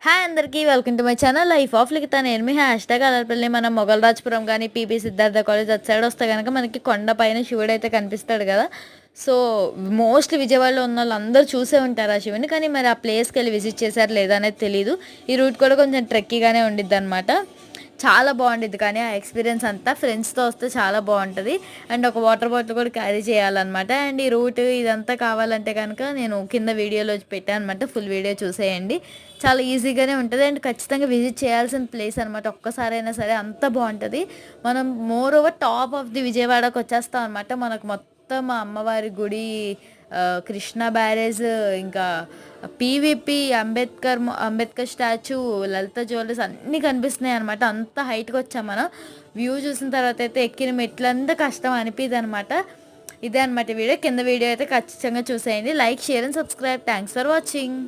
Hi అందరికీ welcome to my channel life of Likhitha. నేను మీ హ్యాష్టాగ్ అలర్పల్లి. మనం మొగల్రాజ్పురం కానీ పీపీ సిద్ధార్థ కాలేజ్ అటు సైడ్ వస్తే కనుక మనకి కొండ పైన శివుడు అయితే కనిపిస్తాడు కదా. సో మోస్ట్లీ విజయవాడలో ఉన్న వాళ్ళు అందరూ చూసే ఉంటారు ఆ శివుని. కానీ మరి ఆ ప్లేస్కి వెళ్ళి విజిట్ చేశారు లేదా అనేది తెలియదు. ఈ రూట్ కూడా కొంచెం ట్రెక్కీగానే ఉండిద్ది అనమాట. చాలా బాగుండిద్ది, కానీ ఆ ఎక్స్పీరియన్స్ అంతా ఫ్రెండ్స్తో వస్తే చాలా బాగుంటుంది. అండ్ ఒక వాటర్ బాటిల్ కూడా క్యారీ చేయాలన్నమాట. అండ్ ఈ రూట్ ఇదంతా కావాలంటే కనుక నేను కింద వీడియోలో పెట్టాను అనమాట. ఫుల్ వీడియో చూసేయండి, చాలా ఈజీగానే ఉంటుంది. అండ్ ఖచ్చితంగా విజిట్ చేయాల్సిన ప్లేస్ అనమాట. ఒక్కసారైనా సరే అంత బాగుంటుంది. మనం more over top of the విజయవాడకు వచ్చేస్తాం అనమాట. మనకు మొత్తం మా అమ్మవారి గుడి, కృష్ణా బ్యారేజ్, ఇంకా పీవీపీ, అంబేద్కర్ స్టాచ్యూ, లలిత జ్యువెలర్స్ అన్నీ కనిపిస్తున్నాయి అనమాట. అంత హైట్కి వచ్చాం మనం. వ్యూ చూసిన తర్వాత అయితే ఎక్కిన మెట్లంతా కష్టం అనిపిది అనమాట. ఇదే అనమాట వీడియో. కింద వీడియో అయితే ఖచ్చితంగా చూసేయండి. Like, share and subscribe. Thanks for watching.